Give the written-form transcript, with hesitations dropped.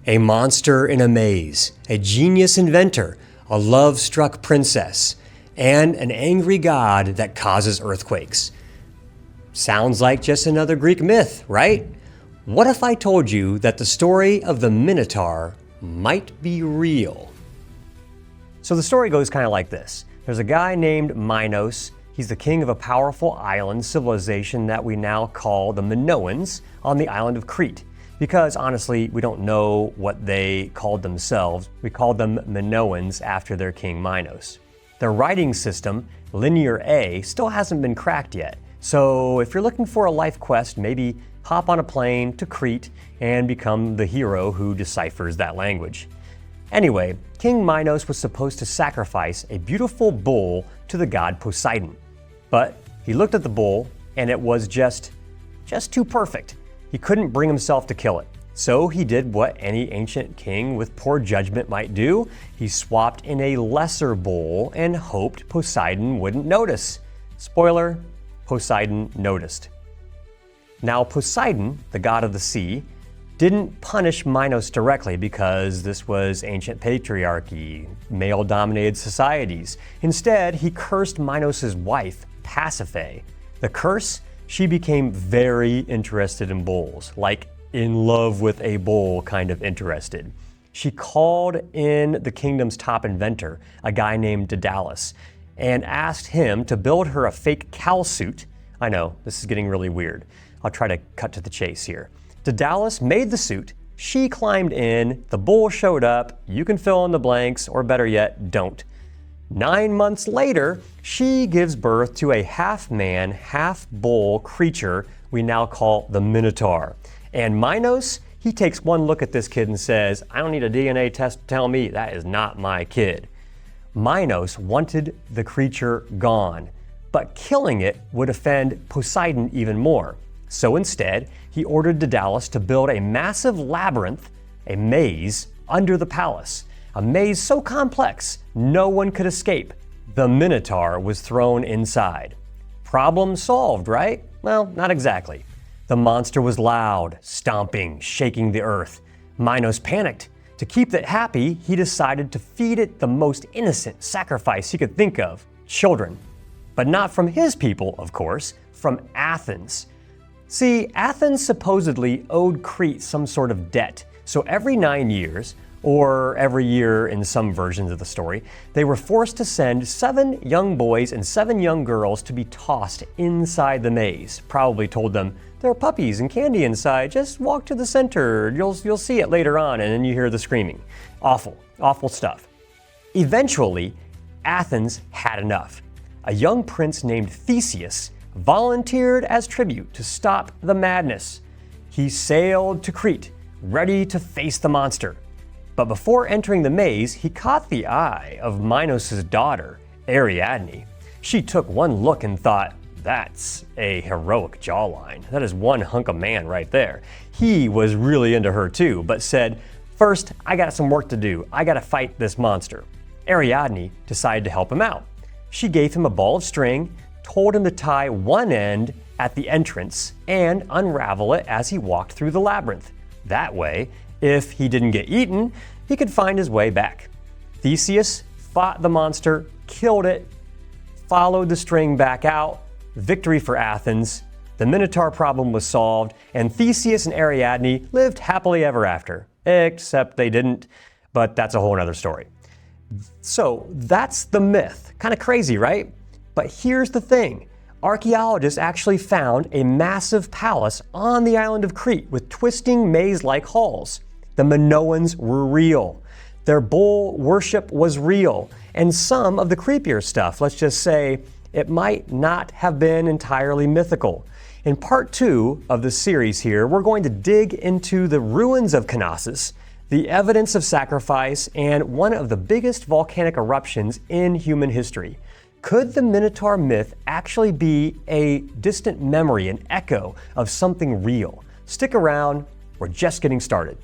A monster in a maze, a genius inventor, a love-struck princess, and an angry god that causes earthquakes. Sounds like just another Greek myth, right? What if I told you that the story of the Minotaur might be real? So the story goes kind of like this. There's a guy named Minos. He's the king of a powerful island civilization that we now call the Minoans on the island of Crete. Because honestly, we don't know what they called themselves. We called them Minoans after their king Minos. Their writing system, Linear A, still hasn't been cracked yet. So if you're looking for a life quest, maybe hop on a plane to Crete and become the hero who deciphers that language. Anyway, King Minos was supposed to sacrifice a beautiful bull to the god Poseidon. But he looked at the bull and it was just too perfect. He couldn't bring himself to kill it. So he did what any ancient king with poor judgment might do. He swapped in a lesser bull and hoped Poseidon wouldn't notice. Spoiler, Poseidon noticed. Now Poseidon, the god of the sea, didn't punish Minos directly because this was ancient patriarchy, male-dominated societies. Instead, he cursed Minos' wife, Pasiphae. The curse? She became very interested in bulls, like in love with a bull kind of interested. She called in the kingdom's top inventor, a guy named Daedalus, and asked him to build her a fake cow suit. I know, this is getting really weird. I'll try to cut to the chase here. Daedalus made the suit, she climbed in, the bull showed up, you can fill in the blanks, or better yet, don't. 9 months later, she gives birth to a half-man, half-bull creature we now call the Minotaur. And Minos, he takes one look at this kid and says, I don't need a DNA test to tell me that is not my kid. Minos wanted the creature gone, but killing it would offend Poseidon even more. So instead, he ordered Daedalus to build a massive labyrinth, a maze, under the palace. A maze so complex, no one could escape. The Minotaur was thrown inside. Problem solved, right? Well, not exactly. The monster was loud, stomping, shaking the earth. Minos panicked. To keep it happy, he decided to feed it the most innocent sacrifice he could think of, children. But not from his people, of course, from Athens. See, Athens supposedly owed Crete some sort of debt, so every 9 years, or every year in some versions of the story, they were forced to send 7 young boys and 7 young girls to be tossed inside the maze. Probably told them, there are puppies and candy inside, just walk to the center, you'll see it later on, and then you hear the screaming. Awful, awful stuff. Eventually, Athens had enough. A young prince named Theseus volunteered as tribute to stop the madness. He sailed to Crete, ready to face the monster. But before entering the maze, he caught the eye of Minos' daughter, Ariadne. She took one look and thought, that's a heroic jawline. That is one hunk of man right there. He was really into her too, but said, first, I got some work to do. I gotta fight this monster. Ariadne decided to help him out. She gave him a ball of string, told him to tie one end at the entrance and unravel it as he walked through the labyrinth. That way, if he didn't get eaten, he could find his way back. Theseus fought the monster, killed it, followed the string back out. Victory for Athens. The Minotaur problem was solved, and Theseus and Ariadne lived happily ever after. Except they didn't, but that's a whole other story. So that's the myth. Kind of crazy, right? But here's the thing. Archaeologists actually found a massive palace on the island of Crete with twisting maze-like halls. The Minoans were real. Their bull worship was real. And some of the creepier stuff, let's just say, it might not have been entirely mythical. In part 2 of the series here, we're going to dig into the ruins of Knossos, the evidence of sacrifice, and one of the biggest volcanic eruptions in human history. Could the Minotaur myth actually be a distant memory, an echo of something real? Stick around, we're just getting started.